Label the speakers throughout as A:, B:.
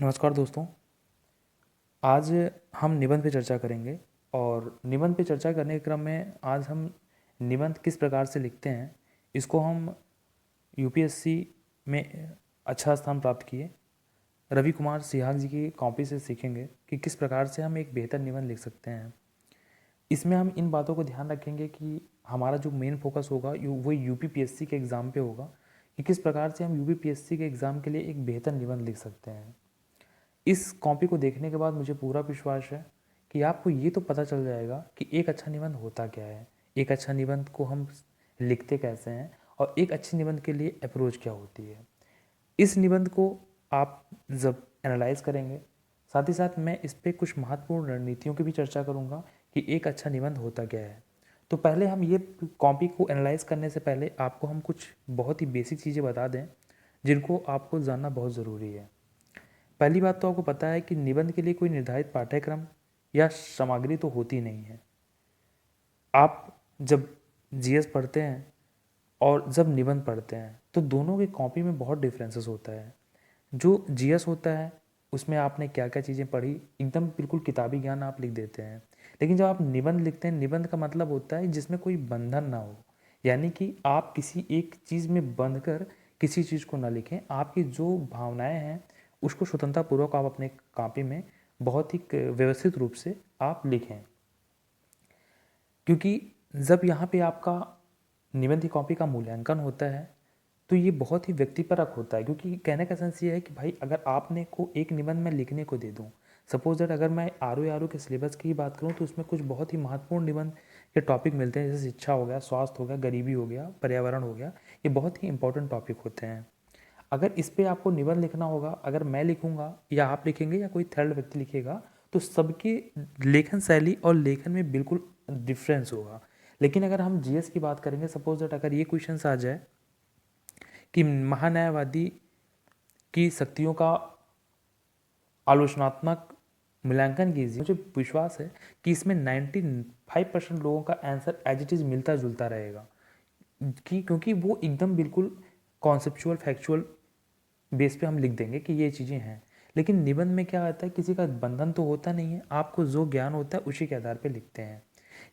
A: नमस्कार दोस्तों। आज हम निबंध पे चर्चा करेंगे और निबंध पे चर्चा करने के क्रम में आज हम निबंध किस प्रकार से लिखते हैं इसको हम यूपीएससी में अच्छा स्थान प्राप्त किए रवि कुमार सिहाग जी की कॉपी से सीखेंगे कि किस प्रकार से हम एक बेहतर निबंध लिख सकते हैं। इसमें हम इन बातों को ध्यान रखेंगे कि हमारा जो मेन फोकस होगा वो यूपीपीएससी के एग्ज़ाम पे होगा कि किस प्रकार से हम यूपीपीएससी के एग्ज़ाम के लिए एक बेहतर निबंध लिख सकते हैं। इस कॉपी को देखने के बाद मुझे पूरा विश्वास है कि आपको ये तो पता चल जाएगा कि एक अच्छा निबंध होता क्या है, एक अच्छा निबंध को हम लिखते कैसे हैं और एक अच्छे निबंध के लिए अप्रोच क्या होती है। इस निबंध को आप जब एनालाइज करेंगे, साथ ही साथ मैं इस पर कुछ महत्वपूर्ण रणनीतियों की भी चर्चा करूँगा कि एक अच्छा निबंध होता क्या है। तो पहले हम ये कॉपी को एनालाइज करने से पहले आपको हम कुछ बहुत ही बेसिक चीज़ें बता दें जिनको आपको जानना बहुत ज़रूरी है। पहली बात तो आपको पता है कि निबंध के लिए कोई निर्धारित पाठ्यक्रम या सामग्री तो होती नहीं है। आप जब जीएस पढ़ते हैं और जब निबंध पढ़ते हैं तो दोनों की कॉपी में बहुत डिफरेंसेस होता है। जो जीएस होता है उसमें आपने क्या क्या चीज़ें पढ़ी, एकदम बिल्कुल किताबी ज्ञान आप लिख देते हैं। लेकिन जब आप निबंध लिखते हैं, निबंध का मतलब होता है जिसमें कोई बंधन ना हो, यानी कि आप किसी एक चीज़ में बंध कर किसी चीज़ को ना लिखें। आपकी जो भावनाएं हैं उसको स्वतंत्रतापूर्वक आप अपने कॉपी में बहुत ही व्यवस्थित रूप से आप लिखें। क्योंकि जब यहाँ पे आपका निबंध की कॉपी का मूल्यांकन होता है तो ये बहुत ही व्यक्तिपरक होता है। क्योंकि कहने का सेंस ये है कि भाई अगर आपने को एक निबंध में लिखने को दे दूँ, सपोज दैट अगर मैं आर के सिलेबस की बात करूँ तो उसमें कुछ बहुत ही महत्वपूर्ण निबंध के टॉपिक मिलते हैं, जैसे शिक्षा हो गया, स्वास्थ्य हो गया, गरीबी हो गया, पर्यावरण हो गया। ये बहुत ही इंपॉर्टेंट टॉपिक होते हैं। अगर इस पे आपको निबंध लिखना होगा, अगर मैं लिखूंगा या आप लिखेंगे या कोई थर्ड व्यक्ति लिखेगा, तो सबकी लेखन शैली और लेखन में बिल्कुल डिफरेंस होगा। लेकिन अगर हम जीएस की बात करेंगे, सपोज दैट अगर ये क्वेश्चन आ जाए कि महान्यायवादी की शक्तियों का आलोचनात्मक मूल्यांकन कीजिए, मुझे विश्वास है कि इसमें 95% लोगों का आंसर एज इट इज़ मिलता जुलता रहेगा। क्योंकि वो एकदम बिल्कुल कॉन्सेप्चुअल फैक्चुअल बेस पे हम लिख देंगे कि ये चीज़ें हैं। लेकिन निबंध में क्या आता है, किसी का बंधन तो होता नहीं है, आपको जो ज्ञान होता है उसी के आधार पे लिखते हैं।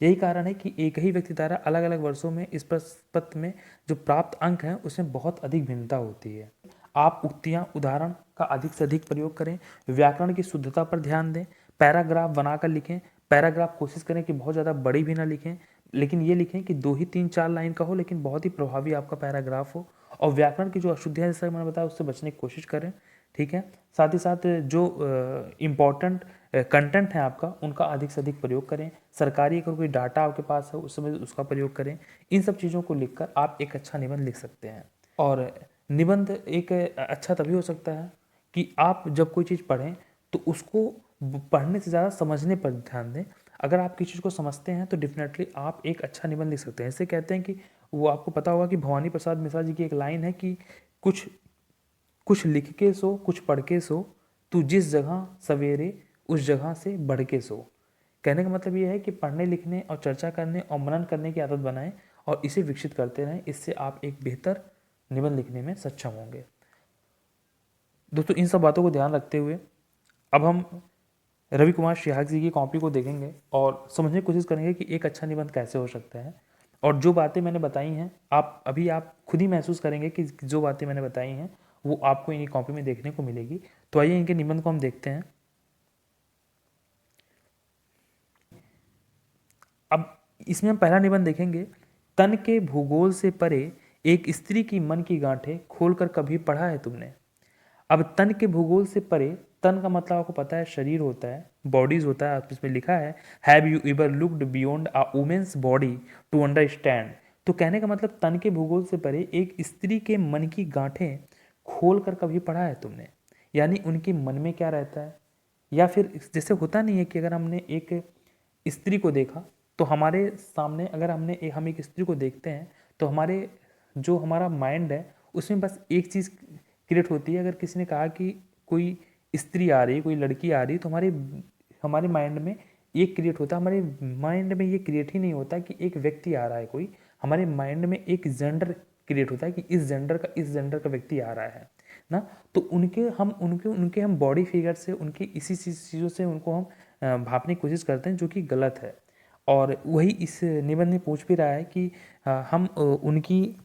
A: यही कारण है कि एक ही व्यक्ति द्वारा अलग अलग वर्षों में इस प्रश्न में जो प्राप्त अंक हैं उसमें बहुत अधिक भिन्नता होती है। आप उक्तियाँ उदाहरण का अधिक से अधिक प्रयोग करें, व्याकरण की शुद्धता पर ध्यान दें, पैराग्राफ बनाकर लिखें। पैराग्राफ कोशिश करें कि बहुत ज़्यादा बड़ी भी ना लिखें, लेकिन ये लिखें कि 2 ही 3-4 लाइन का हो, लेकिन बहुत ही प्रभावी आपका पैराग्राफ हो। और व्याकरण की जो अशुद्धियाँ जैसा मैंने बताया उससे बचने की कोशिश करें, ठीक है। साथ ही साथ जो इम्पॉर्टेंट कंटेंट है आपका उनका अधिक से अधिक प्रयोग करें। सरकारी अगर कोई डाटा आपके पास है उस समय उसका प्रयोग करें। इन सब चीज़ों को लिखकर आप एक अच्छा निबंध लिख सकते हैं। और निबंध एक अच्छा तभी हो सकता है कि आप जब कोई चीज़ पढ़ें तो उसको पढ़ने से ज़्यादा समझने पर ध्यान दें। अगर आप किसी चीज़ को समझते हैं तो डेफिनेटली आप एक अच्छा निबंध लिख सकते हैं। ऐसे कहते हैं कि वो आपको पता होगा कि भवानी प्रसाद मिश्रा जी की एक लाइन है कि कुछ कुछ लिख के सो, कुछ पढ़ के सो, तू जिस जगह सवेरे उस जगह से बढ़ के सो। कहने का मतलब ये है कि पढ़ने लिखने और चर्चा करने और मनन करने की आदत बनाएं और इसे विकसित करते रहें। इससे आप एक बेहतर निबंध लिखने में सक्षम होंगे। दोस्तों, इन सब बातों को ध्यान रखते हुए अब हम रवि कुमार सिहाग जी की कॉपी को देखेंगे और समझने की कोशिश करेंगे कि एक अच्छा निबंध कैसे हो सकता है। और जो बातें मैंने बताई हैं आप खुद ही महसूस करेंगे कि जो बातें मैंने बताई हैं वो आपको इन्हीं कॉपी में देखने को मिलेगी। तो आइए इनके निबंध को हम देखते हैं। अब इसमें हम पहला निबंध देखेंगे। तन के भूगोल से परे एक स्त्री की मन की गांठें खोलकर कभी पढ़ा है तुमने। अब तन के भूगोल से परे, तन का मतलब आपको पता है शरीर होता है, बॉडीज होता है। आप इसमें लिखा है have you ever looked beyond a women's body to understand. तो कहने का मतलब तन के भूगोल से परे एक स्त्री के मन की गांठें खोल कर कभी पढ़ा है तुमने, यानी उनके मन में क्या रहता है। या फिर जैसे होता नहीं है कि अगर हमने एक स्त्री को देखा तो हमारे सामने अगर हम एक स्त्री को देखते हैं तो हमारे जो हमारा माइंड है उसमें बस एक चीज़ क्रिएट होती है। अगर किसी ने कहा कि कोई स्त्री आ रही, कोई लड़की आ रही, तो हमारे हमारे माइंड में एक क्रिएट होता है। हमारे माइंड में ये क्रिएट ही नहीं होता कि एक व्यक्ति आ रहा है कोई, हमारे माइंड में एक जेंडर क्रिएट होता है कि इस जेंडर का व्यक्ति आ रहा है। ना, तो उनके हम बॉडी फिगर से, उनकी इसी चीज़ों से उनको हम भापने की कोशिश करते हैं, जो कि गलत है। और वही इस निबंध में पूछ भी रहा है कि हम उनकी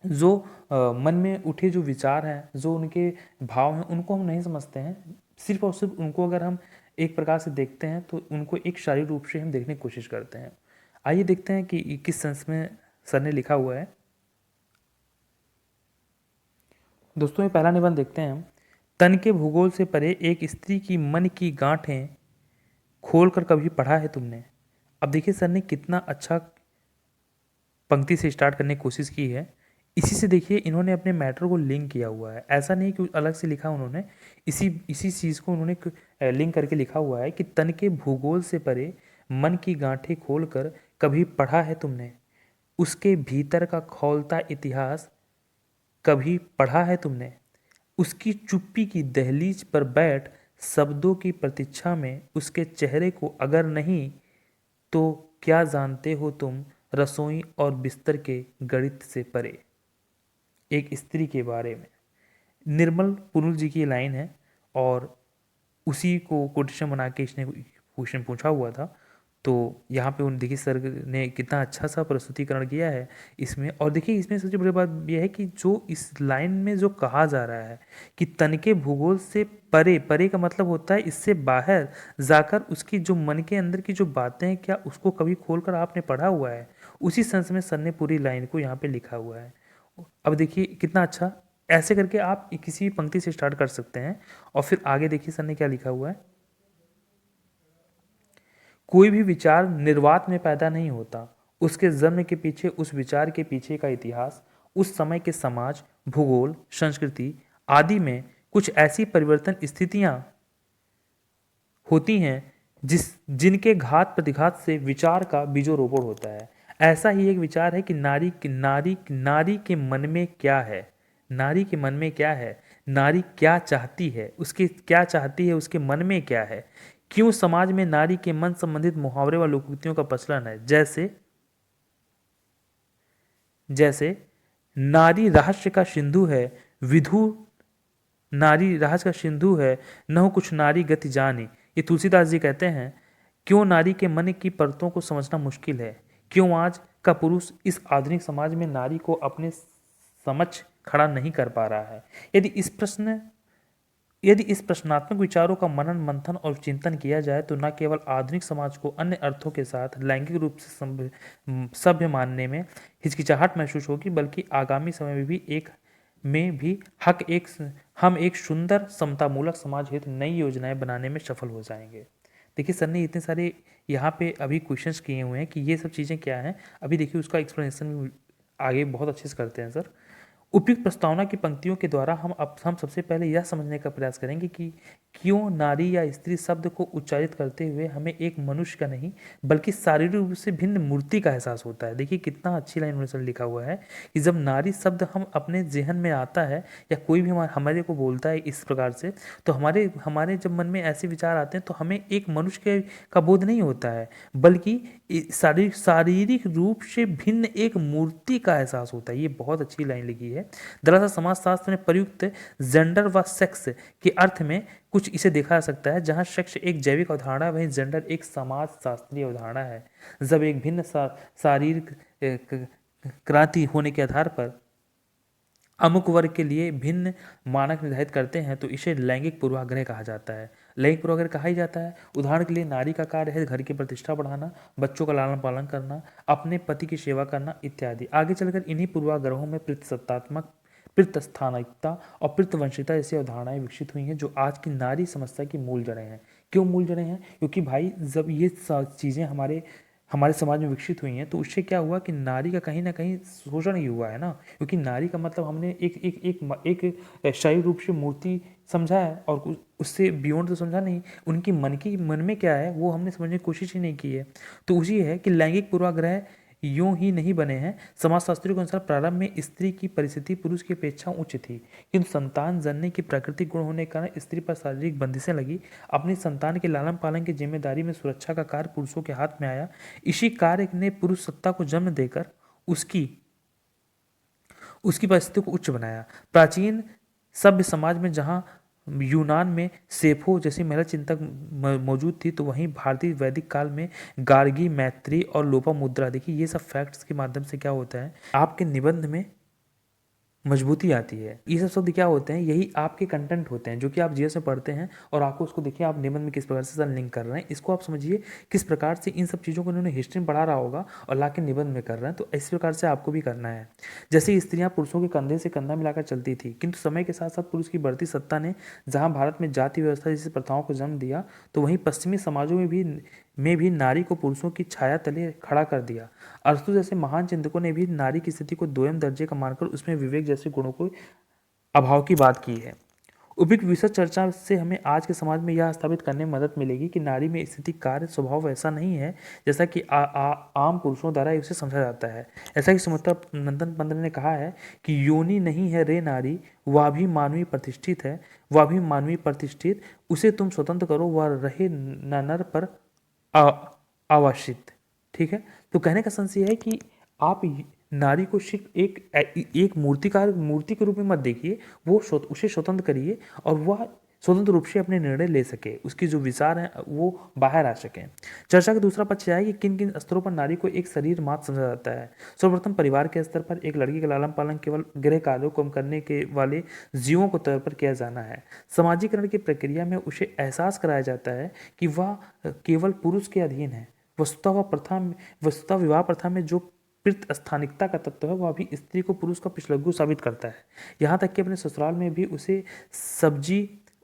A: जो मन में उठे जो विचार हैं, जो उनके भाव हैं, उनको हम नहीं समझते हैं। सिर्फ और सिर्फ उनको अगर हम एक प्रकार से देखते हैं तो उनको एक शारीरिक रूप से हम देखने की कोशिश करते हैं। आइए देखते हैं कि किस सेंस में सर ने लिखा हुआ है। दोस्तों, ये पहला निबंध देखते हैं हम। तन के भूगोल से परे एक स्त्री की मन की गांठें खोल कर कभी पढ़ा है तुमने? अब देखिए सर ने कितना अच्छा पंक्ति से स्टार्ट करने की कोशिश की है। इसी से देखिए इन्होंने अपने मैटर को लिंक किया हुआ है। ऐसा नहीं कि अलग से लिखा उन्होंने, इसी इसी चीज़ को उन्होंने लिंक करके लिखा हुआ है कि तन के भूगोल से परे मन की गांठें खोल कर कभी पढ़ा है तुमने, उसके भीतर का खौलता इतिहास कभी पढ़ा है तुमने, उसकी चुप्पी की दहलीज पर बैठ शब्दों की प्रतीक्षा में उसके चेहरे को अगर नहीं तो क्या जानते हो तुम रसोई और बिस्तर के गणित से परे। एक स्त्री के बारे में निर्मल पुरुल जी की लाइन है और उसी को कोटेशन बना के इसने क्वेश्चन पूछा हुआ था। तो यहाँ पे उन देखिए सर ने कितना अच्छा सा प्रस्तुतिकरण किया है इसमें। और देखिए इसमें सबसे बड़ी बात यह है कि जो इस लाइन में जो कहा जा रहा है कि तन के भूगोल से परे, परे का मतलब होता है इससे बाहर जाकर उसकी जो मन के अंदर की जो बातें हैं, क्या उसको कभी खोलकर आपने पढ़ा हुआ है? उसी सेंस में सर ने पूरी लाइन को यहाँ पे लिखा हुआ है। अब देखिए कितना अच्छा, ऐसे करके आप किसी भी पंक्ति से स्टार्ट कर सकते हैं और फिर आगे देखिए सर ने क्या लिखा हुआ है। कोई भी विचार निर्वात में पैदा नहीं होता, उसके जन्म के पीछे, उस विचार के पीछे का इतिहास, उस समय के समाज, भूगोल, संस्कृति आदि में कुछ ऐसी परिवर्तन स्थितियां होती हैं जिनके घात प्रतिघात से विचार का बीजोरोपण होता है। ऐसा ही एक विचार है कि नारी के मन में क्या है, नारी के मन में क्या है, नारी क्या चाहती है, उसके क्या चाहती है, उसके मन में क्या है, क्यों समाज में नारी के मन संबंधित मुहावरे व लोकोक्तियों का प्रचलन है। जैसे जैसे नारी रहस्य का सिंधु है, विधु नारी रहस्य का सिंधु है, न हो कुछ नारी गति जानी। ये तुलसीदास जी कहते हैं, क्यों नारी के मन की परतों को समझना मुश्किल है, क्यों आज का पुरुष इस आधुनिक समाज में नारी को अपने समक्ष खड़ा नहीं कर पा रहा है। यदि इस प्रश्नात्मक विचारों का मनन मंथन और चिंतन किया जाए तो न केवल आधुनिक समाज को अन्य अर्थों के साथ लैंगिक रूप से सभ्य मानने में हिचकिचाहट महसूस होगी, बल्कि आगामी समय में भी हम एक सुंदर समतामूलक समाज हेतु नई योजनाएं बनाने में सफल हो जाएंगे। देखिए सर ने इतने सारे यहाँ पे अभी क्वेश्चंस किए हुए हैं कि ये सब चीज़ें क्या हैं। अभी देखिए उसका एक्सप्लेनेशन आगे बहुत अच्छे से करते हैं सर। उपयुक्त प्रस्तावना की पंक्तियों के द्वारा हम सबसे पहले यह समझने का प्रयास करेंगे कि क्यों नारी या स्त्री शब्द को उच्चारित करते हुए हमें एक मनुष्य का नहीं बल्कि शारीरिक रूप से भिन्न मूर्ति का एहसास होता है। देखिए कितना अच्छी लाइन उन्होंने लिखा हुआ है कि जब नारी शब्द हम अपने जहन में आता है या कोई भी हमारे को बोलता है इस प्रकार से, तो हमारे हमारे जब मन में ऐसे विचार आते हैं तो हमें एक मनुष्य का बोध नहीं होता है, बल्कि शारीरिक रूप से भिन्न एक मूर्ति का एहसास होता है। ये बहुत अच्छी लाइन लिखी है। दरअसल समाजशास्त्र में प्रयुक्त जेंडर व सेक्स के अर्थ में कुछ इसे देखा जा सकता है। जहां सेक्स एक जैविक अवधारणा है, वहीं जेंडर एक समाज शास्त्रीय अवधारणा है। जब एक भिन्न शारीरिक क्रांति होने के आधार पर अमुक वर्ग के लिए भिन्न मानक निर्धारित करते हैं तो इसे लैंगिक पूर्वाग्रह कहा जाता है। लैंगिक पूर्वाग्रह कहा ही जाता है। उदाहरण के लिए नारी का कार्य है घर की प्रतिष्ठा बढ़ाना, बच्चों का लालन पालन करना, अपने पति की सेवा करना इत्यादि। आगे चलकर इन्हीं पूर्वाग्रहों में पितृसत्तात्मक, पितृस्थानिकता और पितृवंशिता जैसी अवधारणाएं विकसित हुई हैं, जो आज की नारी समस्या की मूल जड़ें हैं। क्यों मूल जड़ें हैं? क्योंकि भाई जब ये चीज़ें हमारे हमारे समाज में विकसित हुई हैं तो उससे क्या हुआ कि नारी का कहीं ना कहीं शोषण ही हुआ है ना। क्योंकि नारी का मतलब हमने एक शारीरिक रूप से मूर्ति समझा है और उससे बियॉन्ड तो समझा नहीं। उनकी मन में क्या है वो हमने समझने की कोशिश ही नहीं की है। तो उसी है कि लैंगिक पूर्वाग्रह यूं ही नहीं बने हैं। समाजशास्त्रियों के अनुसार प्रारंभ में स्त्री की परिस्थिति पुरुष की अपेक्षा उच्च थी, किंतु संतान जनने की प्राकृतिक गुण होने के कारण स्त्री पर शारीरिक बंदिशें लगी। अपनी संतान के लालन पालन की जिम्मेदारी में सुरक्षा का कार्य पुरुषों के हाथ में आया। इसी कार्य ने पुरुष सत्ता को जन्म देकर उसकी परिस्थिति को उच्च बनाया। प्राचीन सभ्य समाज में जहाँ यूनान में सेफो जैसी महिला चिंतक मौजूद थी, तो वहीं भारतीय वैदिक काल में गार्गी, मैत्री और लोपामुद्रा। देखिए ये सब फैक्ट्स के माध्यम से क्या होता है, आपके निबंध में मजबूती आती है। ये सब शब्द क्या होते हैं, यही आपके कंटेंट होते हैं जो कि आप जीएस में पढ़ते हैं, और आपको उसको देखिए आप निबंध में किस प्रकार से लिंक कर रहे हैं, इसको आप समझिए किस प्रकार से इन सब चीज़ों को उन्होंने हिस्ट्री में पढ़ा रहा होगा और ला के निबंध में कर रहे हैं। तो इस प्रकार से आपको भी करना है। जैसे स्त्रियां पुरुषों के कंधे से कंधा मिलाकर चलती थी, किंतु समय के साथ साथ पुरुष की बढ़ती सत्ता ने जहाँ भारत में जाति व्यवस्था जैसी प्रथाओं को जन्म दिया, तो वहीं पश्चिमी समाजों में भी नारी को पुरुषों की छाया तले खड़ा कर दिया। अरस्तु जैसे महान चिंतकों ने भी नारी की स्थिति को दोयम दर्जे का मानकर उसमें विवेक जैसे गुणों को अभाव की बात की है। उपयुक्त विशद चर्चा से हमें आज के समाज में यह स्थापित करने में मदद मिलेगी कि नारी में स्थिति कार्य स्वभाव वैसा नहीं है जैसा कि आम पुरुषों द्वारा उसे समझा जाता है। ऐसा कि सुमित्रा नंदन पंत ने कहा है कि योनि नहीं है रे नारी, वह भी मानवीय प्रतिष्ठित है, वह भी मानवीय प्रतिष्ठित, उसे तुम स्वतंत्र करो, वह रहे न नर पर आवासित। ठीक है, तो कहने का सेंस ये है कि आप नारी को सिर्फ एक मूर्ति के रूप में मत देखिए, उसे स्वतंत्र करिए और वह स्वतंत्र रूप से अपने निर्णय ले सके, उसकी जो विचार हैं वो बाहर आ सके। चर्चा का दूसरा पक्ष यह है कि किन किन स्तरों पर नारी को एक शरीर मात्र समझा जाता है। सर्वप्रथम परिवार के स्तर पर एक लड़की का लालन पालन केवल गृह कार्यों को करने के वाले जीवों को तौर पर किया जाना है। समाजीकरण की प्रक्रिया में उसे एहसास कराया जाता है कि वह केवल पुरुष के अधीन है। वस्तुतः विवाह प्रथा में जो स्थानिकता का तत्व है वह भी स्त्री को पुरुष का पिछलग्गू साबित करता है। यहाँ तक कि अपने ससुराल में भी उसे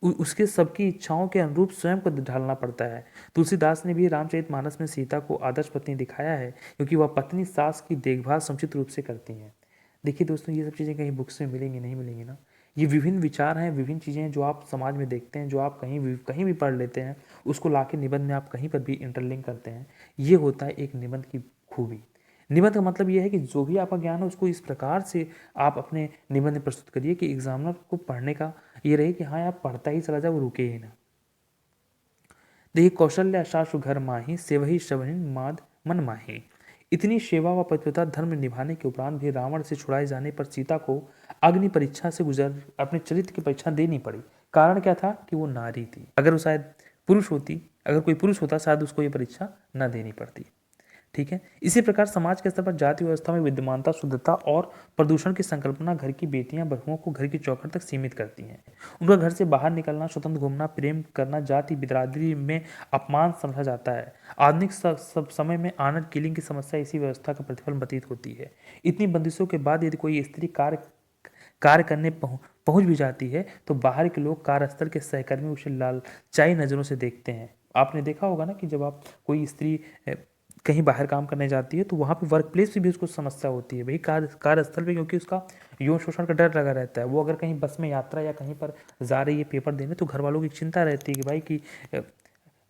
A: उसके सबकी इच्छाओं के अनुरूप स्वयं को ढालना पड़ता है। तुलसीदास ने भी रामचरितमानस में सीता को आदर्श पत्नी दिखाया है, क्योंकि वह पत्नी सास की देखभाल समुचित रूप से करती हैं। देखिए दोस्तों, ये सब चीज़ें कहीं बुक्स में मिलेंगी नहीं मिलेंगी ना। ये विभिन्न विचार हैं, विभिन्न चीज़ें हैं जो आप समाज में देखते हैं, जो आप कहीं भी पढ़ लेते हैं, उसको लाके निबंध में आप कहीं पर भी इंटरलिंक करते हैं। ये होता है एक निबंध की खूबी। निबंध का मतलब यह है कि जो भी आपका ज्ञान है उसको इस प्रकार से आप अपने निबंध में प्रस्तुत करिए कि एग्जामिनर को पढ़ने का ये रहे कि हाँ आप पढ़ता ही चला जाए, वो रुके ही ना। देखिए, कौशल्या सासु घर माही, सेवही शबहिन माद मन माही। इतनी सेवा व पतिव्रता धर्म निभाने के उपरांत भी रावण से छुड़ाए जाने पर सीता को अग्नि परीक्षा से गुजर अपने चरित्र की परीक्षा देनी पड़ी। कारण क्या था कि वो नारी थी। अगर वो शायद अगर कोई पुरुष होता शायद उसको ये परीक्षा न देनी पड़ती। ठीक है, इसी प्रकार समाज के स्तर पर जाति व्यवस्था में विद्यमानता, शुद्धता और प्रदूषण की संकल्पना घर की बेटियां बहुओं को घर की चौखट तक सीमित करती हैं। उनका घर से बाहर निकलना, स्वतंत्र घूमना, प्रेम करना जाति बिरादरी में अपमान समझा जाता है। आधुनिक सब समय में ऑनर किलिंग की समस्या इसी व्यवस्था का प्रतिफल प्रतीत होती है। इतनी बंदिशों के बाद यदि कोई स्त्री कार्य करने पहुंच भी जाती है तो बाहर के लोग कार्यस्थल के सहकर्मी उसे लालचाई नजरों से देखते हैं। आपने देखा होगा ना कि जब आप कोई स्त्री कहीं बाहर काम करने जाती है तो वहाँ पे वर्क प्लेस पे भी उसको समस्या होती है भाई, कार्यस्थल पे, क्योंकि उसका यौन शोषण का डर लगा रहता है। वो अगर कहीं बस में यात्रा या कहीं पर जा रही है पेपर देने, तो घर वालों की चिंता रहती है कि भाई कि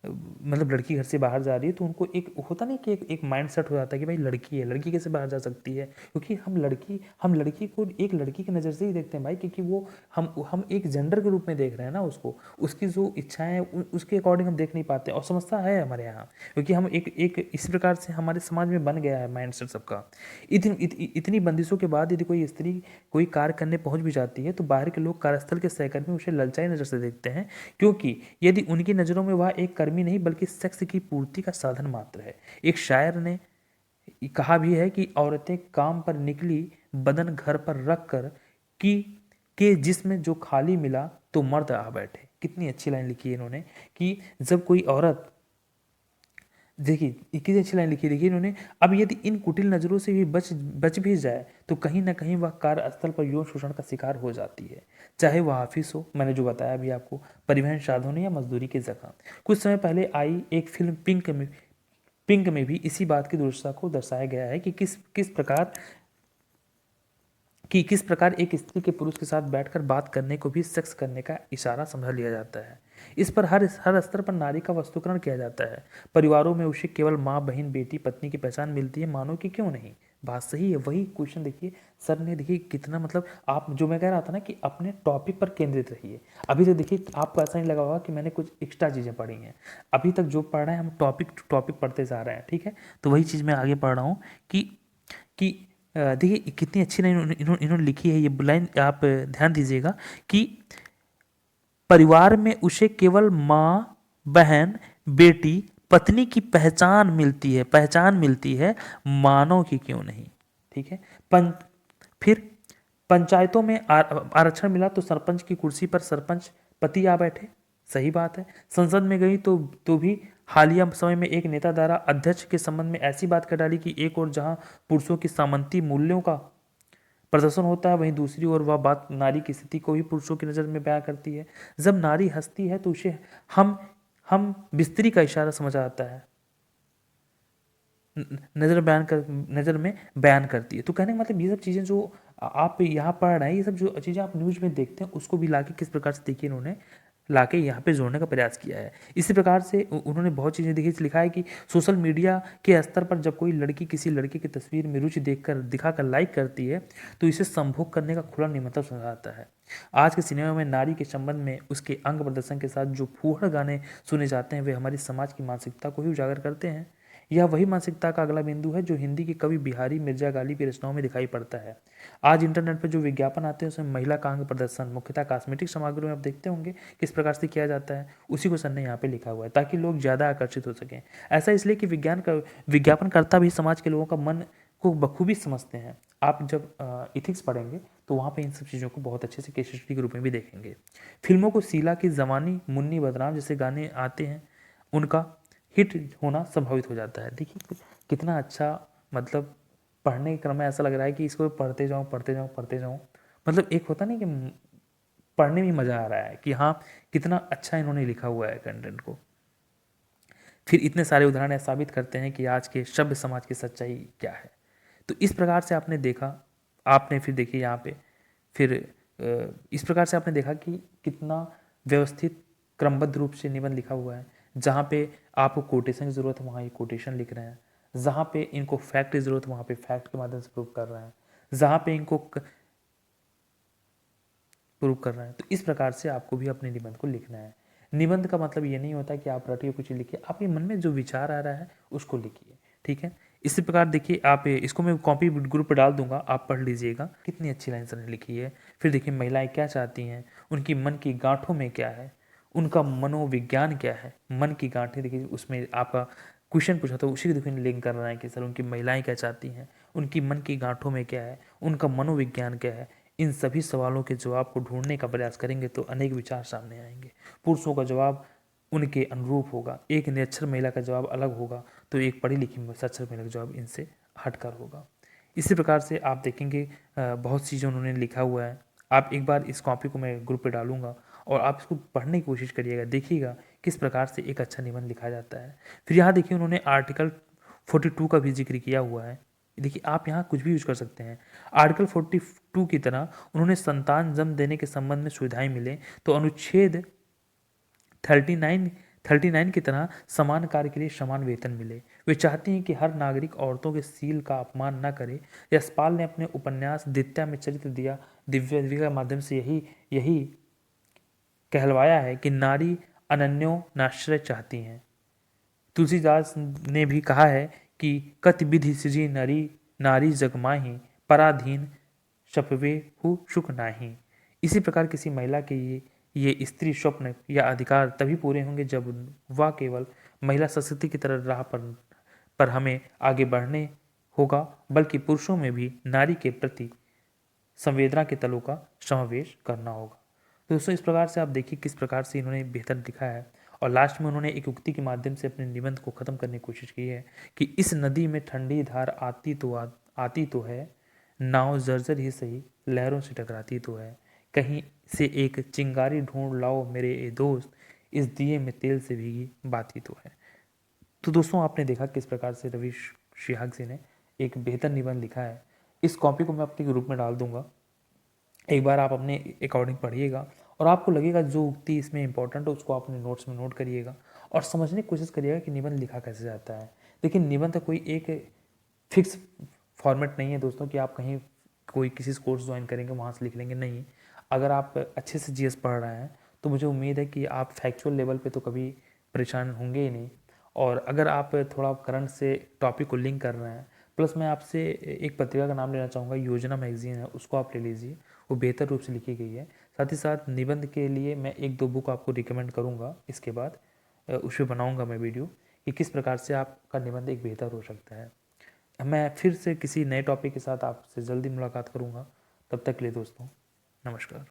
A: मतलब लड़की घर से बाहर जा रही है, तो उनको एक होता नहीं कि एक माइंड सेट हो जाता है कि भाई लड़की है, लड़की कैसे बाहर जा सकती है, क्योंकि हम लड़की को एक लड़की की नज़र से ही देखते हैं भाई, क्योंकि वो हम एक जेंडर के रूप में देख रहे हैं ना उसको, उसकी जो इच्छाएं हैं उसके अकॉर्डिंग हम देख नहीं पाते। और समस्या है हमारे यहाँ, क्योंकि हम एक इस प्रकार से हमारे समाज में बन गया है माइंड सेट सबका। इतनी बंदिशों के बाद यदि कोई स्त्री कोई कार्य करने पहुंच भी जाती है तो बाहर के लोग कार्यस्थल के सहकर्मी उसे ललचाई नज़र से देखते हैं, क्योंकि यदि उनकी नज़रों में वह एक कर्मी नहीं बल्कि सेक्स की पूर्ति का साधन मात्र है। एक शायर ने कहा भी है कि औरतें काम पर निकली बदन घर पर रख कर कि जिसमें जो खाली मिला तो मर्द आ बैठे। कितनी अच्छी लाइन लिखी है इन्होंने कि जब कोई औरत, देखिए कितनी अच्छी लाइन लिखी, देखिए इन्होंने, अब यदि इन कुटिल नजरों से भी बच भी जाए तो कहीं ना कहीं वह कार्यस्थल पर यौन शोषण का शिकार हो जाती है, चाहे वह ऑफिस हो, मैंने जो बताया अभी आपको, परिवहन साधन या मजदूरी की जगह। कुछ समय पहले आई एक फिल्म पिंक में भी इसी बात की दुर्दशा को दर्शाया गया है कि किस प्रकार एक स्त्री के पुरुष के साथ बैठकर बात करने को भी सेक्स करने का इशारा समझ लिया जाता है। इस पर हर स्तर पर नारी का वस्तुकरण किया जाता है। परिवारों में उसे केवल माँ, बहन, बेटी, पत्नी की पहचान मिलती है, मानो कि क्यों नहीं। बात सही है, वही क्वेश्चन देखिए सर ने, देखिए कितना, मतलब आप जो मैं कह रहा था ना कि अपने टॉपिक पर केंद्रित रहिए। अभी तक देखिए आपको ऐसा नहीं लगा होगा कि मैंने कुछ एक्स्ट्रा चीज़ें पढ़ी हैं। अभी तक जो पढ़ रहे हैं हम टॉपिक टू टॉपिक पढ़ते जा रहे हैं, ठीक है। तो वही चीज़ मैं आगे पढ़ रहा हूँ कि देखिए कितनी अच्छी लाइन इन्होंने लिखी है। ये लाइन आप ध्यान दीजिएगा कि परिवार में उसे केवल माँ, बहन, बेटी, पत्नी की पहचान मिलती है, मानव की क्यों नहीं। ठीक है। फिर पंचायतों में आरक्षण मिला तो सरपंच की कुर्सी पर सरपंच पति आ बैठे। सही बात है। संसद में गई तो भी हालिया समय में एक नेता द्वारा अध्यक्ष के संबंध में ऐसी बात कर डाली कि एक और जहां पुरुषों की सामंती मूल्यों का प्रदर्शन होता है, वहीं दूसरी ओर वह बात नारी की स्थिति को ही पुरुषों की नज़र में बयां करती है। जब नारी हंसती है तो उसे हम हम बिस्तरी का इशारा समझ आता है, नज़र में बयान करती है। तो कहने का मतलब ये सब चीज़ें जो आप यहाँ पढ़ रहे हैं, ये सब जो चीज़ें आप न्यूज़ में देखते हैं, उसको भी लाके किस प्रकार से देखिए इन्होंने लाके यहाँ पे जोड़ने का प्रयास किया है। इसी प्रकार से उन्होंने बहुत चीज़ें देखी, लिखा है कि सोशल मीडिया के स्तर पर जब कोई लड़की किसी लड़के की तस्वीर में रुचि दिखाकर लाइक करती है तो इसे संभोग करने का खुला निमंत्रण समझाता है। आज के सिनेमा में नारी के संबंध में उसके अंग प्रदर्शन के साथ जो फूहड़ गाने सुने जाते हैं वे हमारी समाज की मानसिकता को ही उजागर करते हैं। यह वही मानसिकता का अगला बिंदु है जो हिंदी के कवि बिहारी मिर्जा गालिब की रचनाओं में दिखाई पड़ता है। आज इंटरनेट पर जो विज्ञापन आते हैं उसमें महिला का अंग प्रदर्शन मुख्यतः कॉस्मेटिक सामग्री में आप देखते होंगे किस प्रकार से किया जाता है, उसी को सर ने यहाँ पे लिखा हुआ है ताकि लोग ज़्यादा आकर्षित हो सकें। ऐसा इसलिए कि विज्ञापनकर्ता भी समाज के लोगों का मन को बखूबी समझते हैं। आप जब इथिक्स पढ़ेंगे तो वहाँ पे इन सब चीज़ों को बहुत अच्छे से केस स्टडी के रूप में भी देखेंगे। फिल्मों को शीला की जवानी, मुन्नी बदनाम जैसे गाने आते हैं, उनका हिट होना संभावित हो जाता है। देखिए कितना अच्छा, मतलब पढ़ने के क्रम में ऐसा लग रहा है कि इसको पढ़ते जाऊँ। मतलब एक होता नहीं कि पढ़ने में मज़ा आ रहा है कि हाँ कितना अच्छा इन्होंने लिखा हुआ है कंटेंट को। फिर इतने सारे उदाहरण साबित करते हैं कि आज के सभ्य समाज की सच्चाई क्या है। तो इस प्रकार से आपने देखा, आपने फिर देखिए यहाँ पे फिर इस प्रकार से आपने देखा कि कितना व्यवस्थित क्रमबद्ध रूप से निबंध लिखा हुआ है। जहाँ पे आपको कोटेशन की ज़रूरत है वहाँ ये कोटेशन लिख रहे हैं, जहाँ पे इनको फैक्ट की ज़रूरत है वहाँ पे फैक्ट के माध्यम से प्रूव कर रहे हैं, जहाँ पे इनको प्रूव कर रहे हैं। तो इस प्रकार से आपको भी अपने निबंध को लिखना है। निबंध का मतलब ये नहीं होता कि आप रटिए कुछ लिखिए, आपके मन में जो विचार आ रहा है उसको लिखिए। ठीक है। इसी प्रकार देखिए आप इसको मैं कॉपी ग्रुप पर डाल दूंगा, आप पढ़ लीजिएगा। कितनी अच्छी लाइन सर ने लिखी है। फिर देखिए महिलाएं क्या चाहती हैं, उनकी मन की गांठों में क्या है, उनका मनोविज्ञान क्या है। मन की गांठें देखिए, उसमें आपका क्वेश्चन पूछा तो उसी के देखिए लिंक कर रहा है कि सर उनकी महिलाएं क्या चाहती हैं, उनकी मन की गांठों में क्या है, उनका मनोविज्ञान क्या है। इन सभी सवालों के जवाब को ढूंढने का प्रयास करेंगे तो अनेक विचार सामने आएंगे। पुरुषों का जवाब उनके अनुरूप होगा, एक निरक्षर महिला का जवाब अलग होगा तो एक पढ़ी लिखी साक्षर महिला का जवाब इनसे हटकर होगा। इसी प्रकार से आप देखेंगे बहुत चीज़ें उन्होंने लिखा हुआ है। आप एक बार इस कॉपी को मैं ग्रुप पे डालूंगा और आप इसको पढ़ने की कोशिश करिएगा, देखिएगा किस प्रकार से एक अच्छा निबंध लिखा जाता है। फिर यहाँ देखिए उन्होंने आर्टिकल 42 का भी जिक्र किया हुआ है। देखिए आप यहाँ कुछ भी यूज कर सकते हैं। आर्टिकल 42 की तरह उन्होंने संतान जन्म देने के संबंध में सुविधाएं मिले तो अनुच्छेद 39 की तरह समान कार्य के लिए समान वेतन मिले। वे चाहती हैं कि हर नागरिक औरतों के सील का अपमान न करे। यशपाल ने अपने उपन्यास दित्या में चरित्र दिया दिव्य के माध्यम से यही कहलवाया है कि नारी अनन्यो नाश्रय चाहती हैं। तुलसीदास ने भी कहा है कि कति विधि सृजी नरी नारी जगमाही पराधीन शपवे हु सुख नाही। इसी प्रकार किसी महिला के ये स्त्री स्वप्न या अधिकार तभी पूरे होंगे जब वह केवल महिला संस्कृति की तरह राह पर हमें आगे बढ़ने होगा, बल्कि पुरुषों में भी नारी के प्रति संवेदना के तलों का समावेश करना होगा। तो दोस्तों इस प्रकार से आप देखिए किस प्रकार से इन्होंने बेहतर लिखा है और लास्ट में उन्होंने एक उक्ति के माध्यम से अपने निबंध को खत्म करने की कोशिश की है कि इस नदी में ठंडी धार आती तो है, नाव जर्जर ही सही लहरों से टकराती तो है, कहीं से एक चिंगारी ढूंढ लाओ मेरे ए दोस्त, इस दिए में तेल से भीगी बाती तो है। तो दोस्तों आपने देखा किस प्रकार से रवि शिहाग जी ने एक बेहतर निबंध लिखा है। इस कॉपी को मैं अपने ग्रुप में डाल दूंगा, एक बार आप अपने अकॉर्डिंग पढ़िएगा और आपको लगेगा जो उक्ति इसमें इंपॉर्टेंट है उसको आप अपने नोट्स में नोट करिएगा और समझने की कोशिश करिएगा कि निबंध लिखा कैसे जाता है। लेकिन निबंध कोई एक फिक्स फॉर्मेट नहीं है दोस्तों कि आप कहीं कोई किसी कोर्स ज्वाइन करेंगे वहाँ से लिख लेंगे, नहीं। अगर आप अच्छे से जीएस पढ़ रहे हैं तो मुझे उम्मीद है कि आप फैक्चुअल लेवल पे तो कभी परेशान होंगे ही नहीं। और अगर आप थोड़ा करंट से टॉपिक को लिंक कर रहे हैं प्लस मैं आपसे एक पत्रिका का नाम लेना चाहूँगा, योजना मैगजीन है, उसको आप ले लीजिए, वो बेहतर रूप से लिखी गई है। साथ ही साथ निबंध के लिए मैं 1-2 बुक आपको रिकमेंड करूँगा, इसके बाद उस पे बनाऊँगा मैं वीडियो कि किस प्रकार से आपका निबंध एक बेहतर हो सकता है। मैं फिर से किसी नए टॉपिक के साथ आपसे जल्दी मुलाकात करूँगा। तब तक के लिए दोस्तों, नमस्कार।